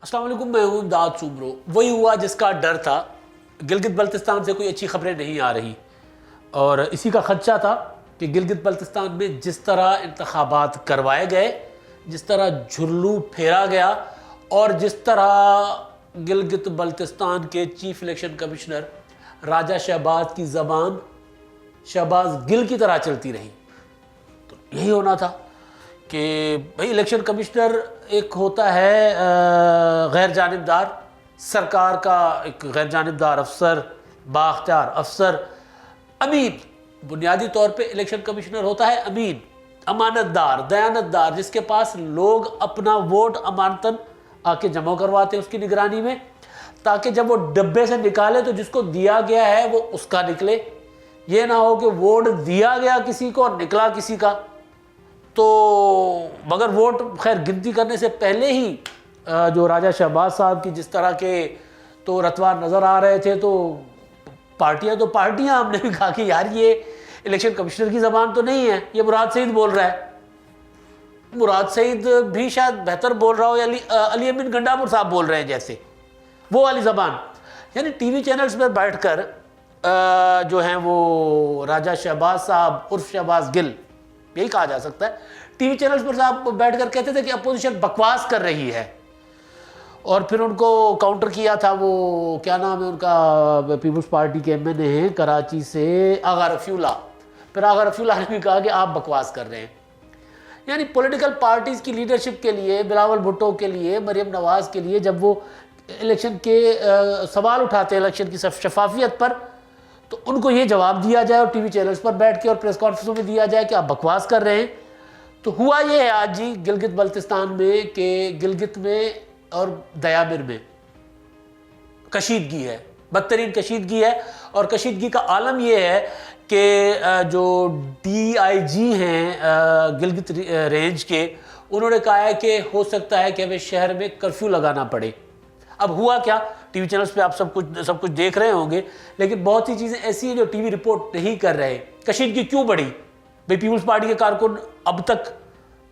السلام علیکم، میں ہوں امداد سومرو۔ وہی ہوا جس کا ڈر تھا۔ گلگت بلتستان سے کوئی اچھی خبریں نہیں آ رہی اور اسی کا خدشہ تھا کہ گلگت بلتستان میں جس طرح انتخابات کروائے گئے، جس طرح جھلو پھیرا گیا اور جس طرح گلگت بلتستان کے چیف الیکشن کمشنر راجہ شہباز کی زبان شہباز گل کی طرح چلتی رہی، تو یہی ہونا تھا کہ بھئی الیکشن کمشنر ایک ہوتا ہے غیر جانبدار، سرکار کا ایک غیر جانبدار افسر، بااختیار افسر، امین۔ بنیادی طور پہ الیکشن کمشنر ہوتا ہے امین، امانت دار، دیانت دار، جس کے پاس لوگ اپنا ووٹ امانتاً آ کے جمع کرواتے ہیں اس کی نگرانی میں، تاکہ جب وہ ڈبے سے نکالے تو جس کو دیا گیا ہے وہ اس کا نکلے۔ یہ نہ ہو کہ ووٹ دیا گیا کسی کو اور نکلا کسی کا۔ تو مگر ووٹ خیر گنتی کرنے سے پہلے ہی جو راجہ شہباز صاحب کی جس طرح کے تو رتوار نظر آ رہے تھے، تو پارٹیاں ہم نے بھی کہا کہ یار یہ الیکشن کمشنر کی زبان تو نہیں ہے، یہ مراد سعید بول رہا ہے۔ مراد سعید بھی شاید بہتر بول رہا ہو، یا علی امین گنڈا پور صاحب بول رہے ہیں جیسے وہ والی زبان۔ یعنی ٹی وی چینلز پر بیٹھ کر جو ہیں وہ راجہ شہباز صاحب عرف شہباز گل، یہی کہا جا سکتا ہے، ٹی وی چینلز پر صاحب بیٹھ کر کہتے تھے کہ اپوزیشن بکواس کر رہی ہے، اور پھر ان کو کاؤنٹر کیا تھا وہ کیا نام ہے ان کا، پیپلز پارٹی کے ایم این اے ہیں کراچی سے، آغا رفیع اللہ۔ پھر آغا رفیع اللہ نے بھی کہا کہ آپ بکواس کر رہے ہیں۔ یعنی پولیٹیکل پارٹیز کی لیڈرشپ کے لیے، بلاول بھٹو کے لیے، مریم نواز کے لیے، جب وہ الیکشن کے سوال اٹھاتے ہیں الیکشن کی شفافیت پر، تو ان کو یہ جواب دیا جائے اور ٹی وی چینلز پر بیٹھ کے اور پریس کانفرنسوں میں دیا جائے کہ آپ بکواس کر رہے ہیں۔ تو ہوا یہ ہے آج جی گلگت بلتستان میں کہ گلگت میں اور دیامر میں کشیدگی ہے، بدترین کشیدگی ہے، اور کشیدگی کا عالم یہ ہے کہ جو ڈی آئی جی ہیں گلگت رینج کے، انہوں نے کہا ہے کہ ہو سکتا ہے کہ ہمیں شہر میں کرفیو لگانا پڑے۔ اب ہوا کیا، ٹی وی چینلز پہ آپ سب کچھ دیکھ رہے ہوں گے، لیکن بہت سی چیزیں ایسی ہیں جو ٹی وی رپورٹ نہیں کر رہے۔ کشیدگی کیوں بڑھی؟ بھئی پیپلز پارٹی کے کارکن اب تک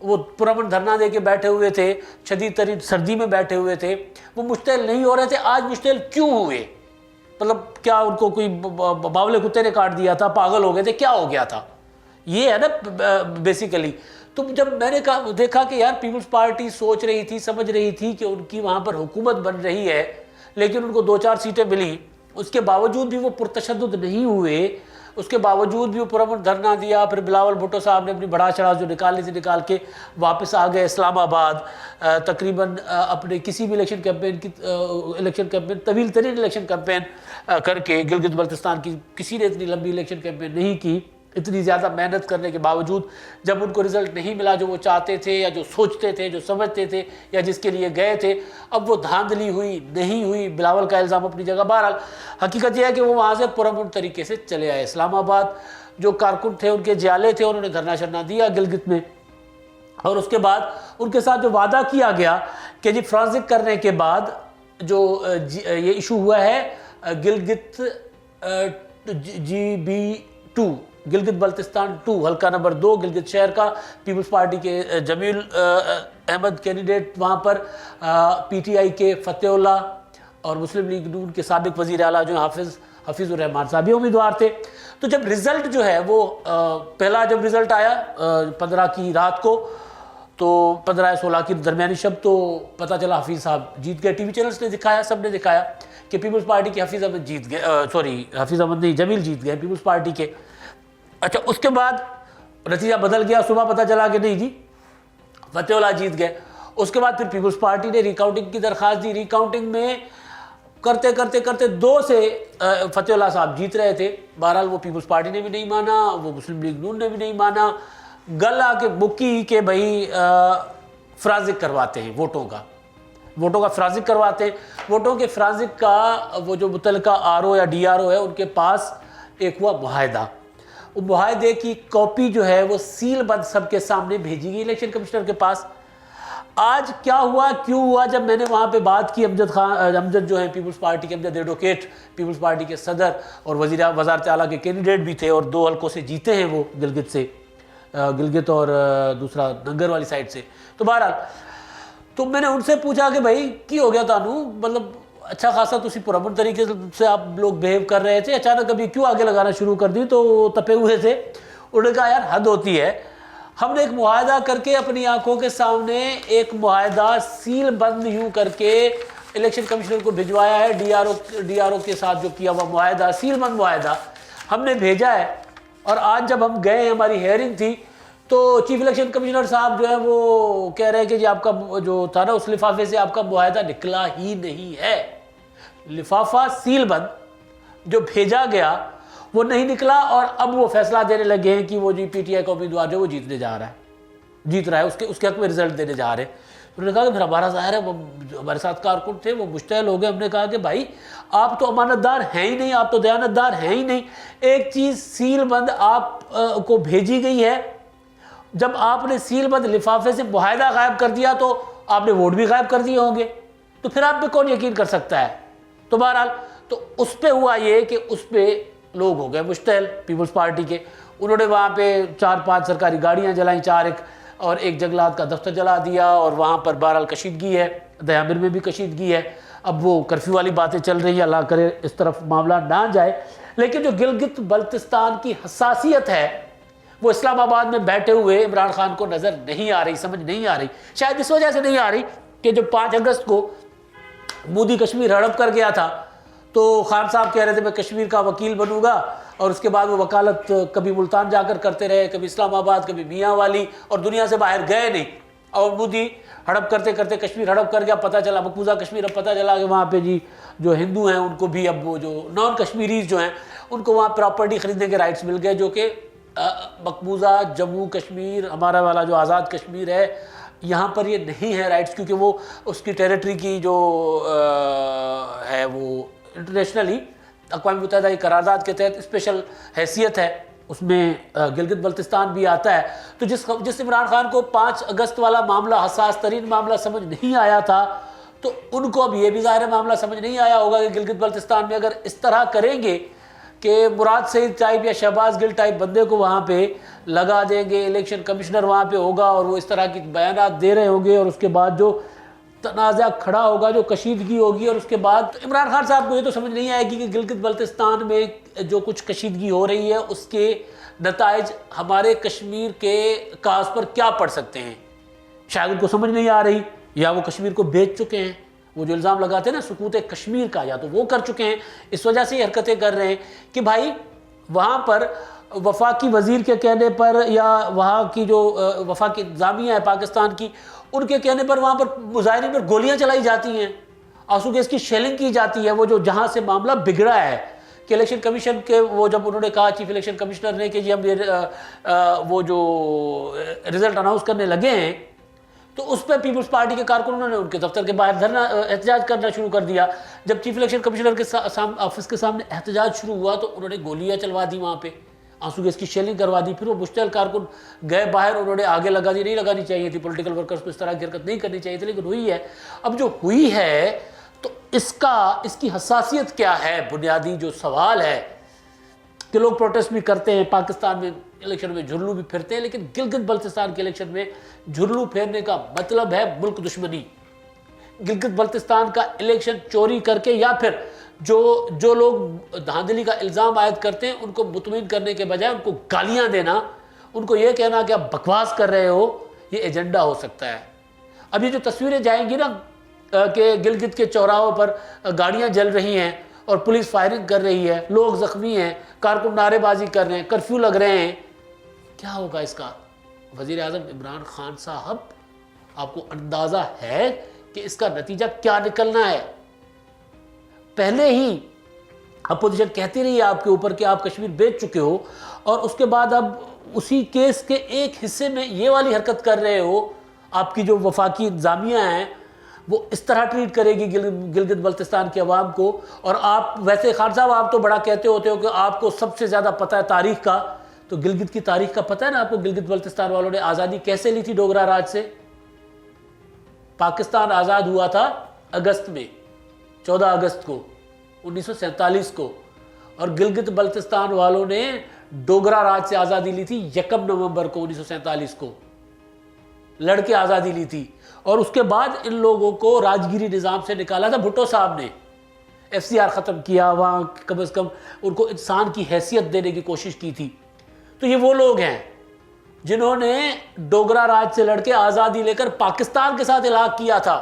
وہ پرامن دھرنا دے کے بیٹھے ہوئے تھے، شدید ترین سردی میں بیٹھے ہوئے تھے، وہ مشتعل نہیں ہو رہے تھے۔ آج مشتعل کیوں ہوئے؟ مطلب کیا ان کو کوئی باولے کتے نے کاٹ دیا تھا، پاگل ہو گئے تھے، کیا ہو گیا تھا؟ یہ ہے نا بیسیکلی۔ تو جب میں نے دیکھا کہ یار پیپلز پارٹی سوچ رہی تھی، سمجھ رہی تھی کہ ان کی وہاں پر حکومت بن رہی ہے، لیکن ان کو 2-4 سیٹیں ملی، اس کے باوجود بھی وہ پرتشدد نہیں ہوئے، اس کے باوجود بھی وہ پرامن دھرنا دیا۔ پھر بلاول بھٹو صاحب نے اپنی بڑا چڑھا جو نکالنی تھی نکال کے واپس آ گئے اسلام آباد۔ تقریباً اپنے کسی بھی الیکشن کیمپین طویل ترین الیکشن کیمپین کر کے، گلگت بلتستان کی کسی نے اتنی لمبی الیکشن کیمپین نہیں کی، اتنی زیادہ محنت کرنے کے باوجود جب ان کو رزلٹ نہیں ملا جو وہ چاہتے تھے، یا جو سوچتے تھے، جو سمجھتے تھے، یا جس کے لیے گئے تھے، اب وہ دھاندلی ہوئی نہیں ہوئی۔ بلاول کا الزام اپنی جگہ، بہرحال حقیقت یہ ہے کہ وہ وہاں سے پرامن طریقے سے چلے آئے اسلام آباد۔ جو کارکن تھے، ان کے جیالے تھے، انہوں نے دھرنا شرنا دیا گلگت میں، اور اس کے بعد ان کے ساتھ جو وعدہ کیا گیا کہ جی فرانزک کرنے کے بعد جو یہ ایشو ہوا ہے گلگت GB2، گلگت بلتستان 2، حلقہ نمبر 2 گلگت شہر کا، پیپلز پارٹی کے جمیل احمد کینڈیڈیٹ وہاں پر، پی ٹی آئی کے فتح اللہ اور مسلم لیگ نون کے سابق وزیر اعلیٰ جو حفیظ الرحمان صاحب امیدوار تھے۔ تو جب رزلٹ جو ہے وہ پہلا جب رزلٹ آیا 15 کی رات کو، تو 15-16 کی درمیانی شب، تو پتہ چلا حفیظ صاحب جیت گئے۔ ٹی وی چینلز نے دکھایا، سب نے دکھایا کہ پیپلز پارٹی کے حفیظ احمد جیت گئے، حفیظ احمد نہیں، جمیل جیت گئے پیپلز پارٹی کے۔ اچھا، اس کے بعد نتیجہ بدل گیا، صبح پتہ چلا کہ نہیں جی فتح اللہ جیت گئے۔ اس کے بعد پھر پیپلز پارٹی نے ریکاؤنٹنگ کی درخواست دی۔ ریکاؤنٹنگ میں کرتے 2 سے فتح اللہ صاحب جیت رہے تھے۔ بہرحال وہ پیپلز پارٹی نے بھی نہیں مانا، وہ مسلم لیگ نون نے بھی نہیں مانا۔ گل آ کے مکی کہ بھائی فرانزک کرواتے ہیں ووٹوں کا فرانزک کرواتے ہیں۔ ووٹوں کے فرانزک کا وہ جو متعلقہ RO یا DRO ہے، ان کے پاس ایک ہوا معاہدہ، وہ معاہدے کی کاپی جو ہے وہ سیل بند سب کے سامنے بھیجی گئی الیکشن کمشنر کے پاس۔ آج کیا ہوا، کیوں ہوا؟ جب میں نے وہاں پہ بات کی، امجد جو ہیں پیپلز پارٹی کے، امجد ایڈوکیٹ پیپلز پارٹی کے صدر اور وزارت اعلیٰ کے کینڈیڈیٹ بھی تھے، اور 2 حلقوں سے جیتے ہیں وہ گلگت اور دوسرا ننگر والی سائڈ سے۔ تو بہرحال تو میں نے ان سے پوچھا کہ بھائی کی ہو گیا تانوں، مطلب اچھا خاصا تسی پرامن طریقے سے آپ لوگ بیہیو کر رہے تھے، اچانک ابھی کیوں آگے لگانا شروع کر دی؟ تو وہ تپے ہوئے تھے. انہوں نے کہا یار حد ہوتی ہے، ہم نے ایک معاہدہ کر کے اپنی آنکھوں کے سامنے ایک معاہدہ سیل بند یوں کر کے الیکشن کمشنر کو بھجوایا ہے، ڈی آر او کے ساتھ جو کیا ہوا معاہدہ، سیل بند معاہدہ ہم نے بھیجا ہے. اور آج جب ہم گئے، ہماری ہیئرنگ تھی، تو چیف الیکشن کمشنر صاحب جو ہے وہ کہہ رہے ہیں کہ جی آپ کا جو تھا نا اس لفافے سے آپ کا معاہدہ نکلا ہی نہیں ہے. لفافہ سیل بند جو بھیجا گیا وہ نہیں نکلا، اور اب وہ فیصلہ دینے لگے ہیں کہ وہ جی پی ٹی آئی کا امیدوار جو وہ جیت رہا ہے، اس کے حق میں رزلٹ دینے جا رہے ہیں. انہوں نے کہا کہ پھر ہمارا ظاہر ہے، وہ ہمارے ساتھ کارکن تھے وہ مشتعل ہو گئے. ہم نے کہا کہ بھائی آپ تو امانت دار ہیں ہی نہیں، آپ تو دیانت دار ہیں ہی نہیں. ایک چیز سیل بند آپ کو بھیجی گئی ہے، جب آپ نے سیل بند لفافے سے معاہدہ غائب کر دیا تو آپ نے ووٹ بھی غائب کر دیے ہوں گے، تو پھر آپ پہ کون یقین کر سکتا ہے؟ تو بہرحال تو اس پہ ہوا یہ کہ اس پہ لوگ ہو گئے مشتعل پیپلز پارٹی کے. انہوں نے وہاں پہ 4-5 سرکاری گاڑیاں جلائیں، 4 اور ایک جنگلات کا دفتر جلا دیا، اور وہاں پر بہرحال کشیدگی ہے، دیامر میں بھی کشیدگی ہے. اب وہ کرفیو والی باتیں چل رہی ہیں، اللہ کرے اس طرف معاملہ نہ جائے. لیکن جو گلگت بلتستان کی حساسیت ہے وہ اسلام آباد میں بیٹھے ہوئے عمران خان کو نظر نہیں آ رہی، سمجھ نہیں آ رہی. شاید اس وجہ سے نہیں آ رہی کہ جب 5 اگست کو مودی کشمیر ہڑپ کر گیا تھا تو خان صاحب کہہ رہے تھے میں کشمیر کا وکیل بنوں گا، اور اس کے بعد وہ وکالت کبھی ملتان جا کر کرتے رہے، کبھی اسلام آباد، کبھی میاں والی، اور دنیا سے باہر گئے نہیں. اور مودی ہڑپ کرتے کرتے کشمیر ہڑپ کر گیا، پتہ چلا مقبوضہ کشمیر، اب پتہ چلا کہ وہاں پہ جی جو ہندو ہیں ان کو بھی اب وہ جو نان کشمیریز جو ہیں ان کو وہاں پراپرٹی خریدنے کے رائٹس مل گئے، جو کہ مقبوضہ جموں کشمیر ہمارا والا جو آزاد کشمیر ہے یہاں پر یہ نہیں ہے رائٹس، کیونکہ وہ اس کی ٹیریٹری کی جو ہے وہ انٹرنیشنلی اقوام متحدہ کی قرارداد کے تحت اسپیشل حیثیت ہے، اس میں گلگت بلتستان بھی آتا ہے. تو جس عمران خان کو 5 اگست والا معاملہ حساس ترین معاملہ سمجھ نہیں آیا تھا، تو ان کو اب یہ بھی ظاہر معاملہ سمجھ نہیں آیا ہوگا کہ گلگت بلتستان میں اگر اس طرح کریں گے کہ مراد سعید ٹائپ یا شہباز گل ٹائپ بندے کو وہاں پہ لگا دیں گے، الیکشن کمشنر وہاں پہ ہوگا اور وہ اس طرح کی بیانات دے رہے ہوں گے، اور اس کے بعد جو تنازع کھڑا ہوگا، جو کشیدگی ہوگی، اور اس کے بعد عمران خان صاحب کو یہ تو سمجھ نہیں آئے گی کہ گلگت بلتستان میں جو کچھ کشیدگی ہو رہی ہے اس کے نتائج ہمارے کشمیر کے کاز پر کیا پڑ سکتے ہیں. شاید ان کو سمجھ نہیں آ رہی، یا وہ کشمیر کو بیچ چکے ہیں. وہ جو الزام لگاتے ہیں نا سقوط کشمیر کا، یا تو وہ کر چکے ہیں، اس وجہ سے یہ حرکتیں کر رہے ہیں کہ بھائی وہاں پر وفاقی وزیر کے کہنے پر، یا وہاں کی جو وفاقی انتظامیہ ہے پاکستان کی، ان کے کہنے پر وہاں پر مظاہرین پر گولیاں چلائی جاتی ہیں، آنسو گیس کی شیلنگ کی جاتی ہے. وہ جو جہاں سے معاملہ بگڑا ہے کہ الیکشن کمیشن کے وہ جب انہوں نے کہا چیف الیکشن کمشنر نے کہ جی ہم وہ جو رزلٹ اناؤنس کرنے لگے ہیں، تو اس پہ پیپلز پارٹی کے کارکنوں نے ان کے دفتر کے باہر دھرنا احتجاج کرنا شروع کر دیا. جب چیف الیکشن کمشنر کے آفس کے سامنے احتجاج شروع ہوا تو انہوں نے گولیاں چلوا دی، وہاں پہ آنسو گیس کی شیلنگ کروا دی. پھر وہ مشتعل کارکن گئے باہر، انہوں نے آگے لگا دی، نہیں لگانی چاہیے تھی، پولیٹیکل ورکرز کو اس طرح کی حرکت نہیں کرنی چاہیے تھی، لیکن ہوئی ہے. اب جو ہوئی ہے تو اس کی حساسیت کیا ہے؟ بنیادی جو سوال ہے کہ لوگ پروٹیسٹ بھی کرتے ہیں، پاکستان میں الیکشن میں جھرلو بھی پھرتے ہیں، لیکن گلگت بلتستان کے الیکشن میں جھرلو پھیرنے کا مطلب ہے ملک دشمنی. گلگت بلتستان کا الیکشن چوری کر کے، یا پھر جو لوگ دھاندلی کا الزام عائد کرتے ہیں ان کو مطمئن کرنے کے بجائے ان کو گالیاں دینا، ان کو یہ کہنا کہ آپ بکواس کر رہے ہو، یہ ایجنڈا ہو سکتا ہے. اب یہ جو تصویریں جائیں گی نا کہ گلگت کے چوراہوں پر گاڑیاں جل رہی ہیں اور پولیس فائرنگ کر رہی ہے، لوگ زخمی ہیں، کارکن نعرے بازی کر رہے ہیں، کرفیو لگ رہے ہیں، کیا ہوگا اس کا؟ وزیر اعظم عمران خان صاحب، آپ کو اندازہ ہے کہ اس کا نتیجہ کیا نکلنا ہے؟ پہلے ہی اپوزیشن کہتی رہی ہے آپ کے اوپر کہ آپ کشمیر بیچ چکے ہو، اور اس کے بعد اب اسی کیس کے ایک حصے میں یہ والی حرکت کر رہے ہو. آپ کی جو وفاقی انتظامیہ ہیں وہ اس طرح ٹریٹ کرے گی گلگت بلتستان کے عوام کو. اور آپ ویسے خان صاحب آپ تو بڑا کہتے ہوتے ہو کہ آپ کو سب سے زیادہ پتہ ہے تاریخ کا، تو گلگت کی تاریخ کا پتہ ہے نا آپ کو؟ گلگت بلتستان والوں نے آزادی کیسے لی تھی ڈوگرا راج سے؟ پاکستان آزاد ہوا تھا اگست میں، 14 اگست کو 1947 کو، اور گلگت بلتستان والوں نے ڈوگرا راج سے آزادی لی تھی 1 نومبر کو 1947 کو. لڑ کے آزادی لی تھی، اور اس کے بعد ان لوگوں کو راجگیری نظام سے نکالا تھا بھٹو صاحب نے، ایف سی آر ختم کیا، وہاں کم از کم ان کو انسان کی حیثیت دینے کی کوشش کی تھی۔ تو یہ وہ لوگ ہیں جنہوں نے ڈوگرا راج سے لڑ کے آزادی لے کر پاکستان کے ساتھ الحاق کیا تھا۔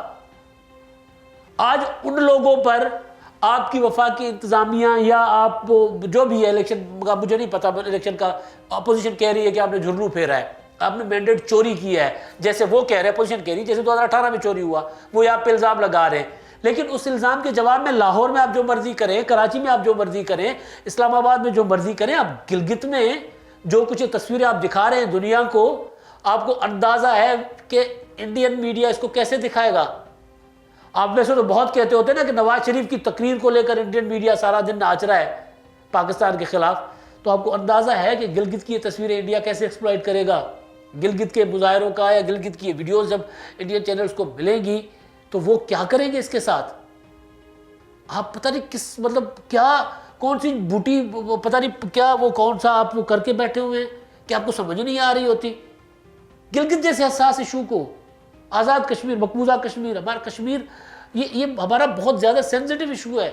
آج ان لوگوں پر آپ کی وفاقی انتظامیہ یا آپ جو بھی ہے، الیکشن کا مجھے نہیں پتا، الیکشن کا اپوزیشن کہہ رہی ہے کہ آپ نے جھرنو پھیرا ہے، آپ نے مینڈیٹ چوری کیا ہے، جیسے وہ کہہ رہے ہیں، اپوزیشن کہہ رہی ہے جیسے 2018 میں چوری ہوا، وہ آپ پہ الزام لگا رہے ہیں۔ لیکن اس الزام کے جواب میں لاہور میں آپ جو مرضی کریں، کراچی میں آپ جو مرضی کریں، اسلام آباد میں جو مرضی کریں، آپ گلگت میں جو کچھ تصویریں آپ دکھا رہے ہیں دنیا کو، آپ کو اندازہ ہے کہ انڈین میڈیا اس کو کیسے دکھائے گا؟ آپ ویسے تو بہت کہتے ہوتے ہیں نا کہ نواز شریف کی تقریر کو لے کر انڈین میڈیا سارا دن ناچ رہا ہے پاکستان کے خلاف، تو آپ کو اندازہ ہے کہ گلگت کی یہ تصویریں انڈیا کیسے ایکسپلائٹ کرے گا؟ گلگت کے مظاہروں کا یا گلگت کی ویڈیوز جب انڈین چینلز کو ملیں گی تو وہ کیا کریں گے اس کے ساتھ؟ آپ پتہ نہیں کس مطلب کیا کون سی بوٹی، پتہ نہیں کیا وہ کون سا آپ وہ کر کے بیٹھے ہوئے ہیں کہ آپ کو سمجھ نہیں آ رہی ہوتی۔ گلگت جیسے حساس ایشو کو، آزاد کشمیر، مقبوضہ کشمیر، ہمارا کشمیر، یہ ہمارا بہت زیادہ سینسٹیو ایشو ہے،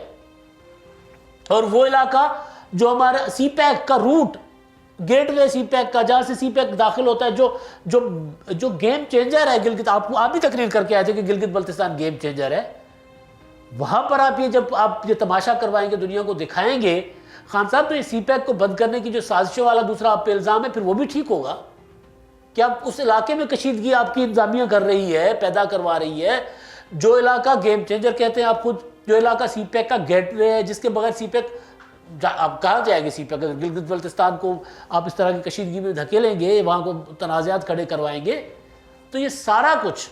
اور وہ علاقہ جو ہمارا سی پیک کا روٹ، گیٹ وے سی پیک کا، جہاں سے سی پیک داخل ہوتا ہے، جو گیم چینجر ہے گلگت، آپ بھی تقریر کر کے آئے تھے کہ گلگت بلتستان گیم چینجر ہے، وہاں پر آپ یہ جب آپ یہ تماشا کروائیں گے، دنیا کو دکھائیں گے، خان صاحب تو یہ سی پیک کو بند کرنے کی جو سازشوں والا دوسرا آپ پہ الزام ہے، پھر وہ بھی ٹھیک ہوگا کہ آپ اس علاقے میں کشیدگی آپ کی انتظامیہ کر رہی ہے، پیدا کروا رہی ہے، جو علاقہ گیم چینجر کہتے ہیں آپ خود، جو علاقہ سی پیک کا گیٹ وے ہے، جس کے بغیر سی پیک آپ کہاں جائے گی؟ سی پیک اگر گلگت بلتستان کو آپ اس طرح کی کشیدگی میں دھکیلیں گے، وہاں کو تنازعات کھڑے کروائیں گے، تو یہ سارا کچھ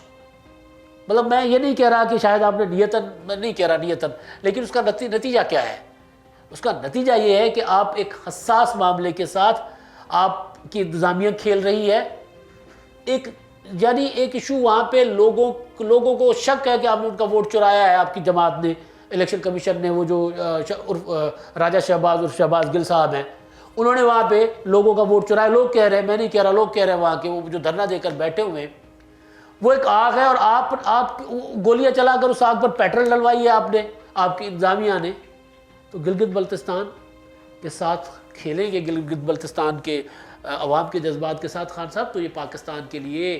مطلب میں یہ نہیں کہہ رہا کہ شاید آپ نے نیتاً، میں نہیں کہہ رہا نیتاً، لیکن اس کا نتیجہ کیا ہے؟ اس کا نتیجہ یہ ہے کہ آپ ایک حساس معاملے کے ساتھ آپ کی انتظامیہ کھیل رہی ہے، یعنی ایک ایشو وہاں پہ لوگوں کو شک ہے کہ آپ نے ان کا ووٹ چرایا ہے، آپ کی جماعت نے، الیکشن کمیشن نے، وہ جو راجہ شہباز اور شہباز گل صاحب ہیں، انہوں نے وہاں پہ لوگوں کا ووٹ چرایا۔ لوگ کہہ رہے ہیں، میں نہیں کہہ رہا، لوگ کہہ رہے ہیں وہاں کے وہ جو دھرنا دے کر بیٹھے ہوئے ہیں، وہ ایک آگ ہے، اور آپ گولیاں چلا کر اس آگ پر پیٹرول ڈلوائی ہے آپ نے، آپ کی انتظامیہ نے۔ تو گلگت بلتستان کے ساتھ کھیلیں گے، گلگت بلتستان کے عوام کے جذبات کے ساتھ خان صاحب، تو یہ پاکستان کے لیے،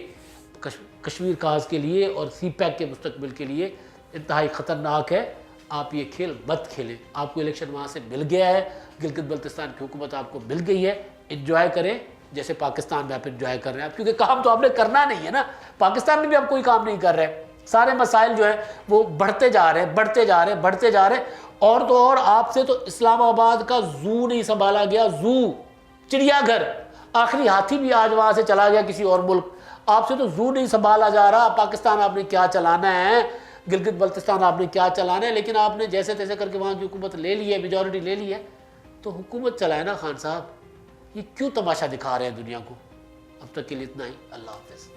کشمیر کاز کے لیے اور سی پیک کے مستقبل کے لیے انتہائی خطرناک ہے۔ آپ یہ کھیل مت کھیلیں۔ آپ کو الیکشن وہاں سے مل گیا ہے، گلگت بلتستان کی حکومت آپ کو مل گئی ہے، انجوائے کریں جیسے پاکستان میں آپ انجوائے کر رہے ہیں، کیونکہ کام تو آپ نے کرنا نہیں ہے نا، پاکستان میں بھی آپ کوئی کام نہیں کر رہے، سارے مسائل جو ہیں وہ بڑھتے جا رہے ہیں، اور تو اور آپ سے تو اسلام آباد کا زو نہیں سنبھالا گیا، زو، چڑیا گھر، آخری ہاتھی بھی آج وہاں سے چلا گیا کسی اور ملک، آپ سے تو زو نہیں سنبھالا جا رہا۔ پاکستان آپ نے کیا چلانا ہے، گلگت بلتستان آپ نے کیا چلانا ہے، لیکن آپ نے جیسے تیسے کر کے وہاں کی حکومت لے لی ہے، میجورٹی لے لی ہے، تو حکومت چلائے نا خان صاحب، یہ کیوں تماشا دکھا رہے ہیں دنیا کو؟ اب تک کے لیے اتنا ہی، اللہ حافظ۔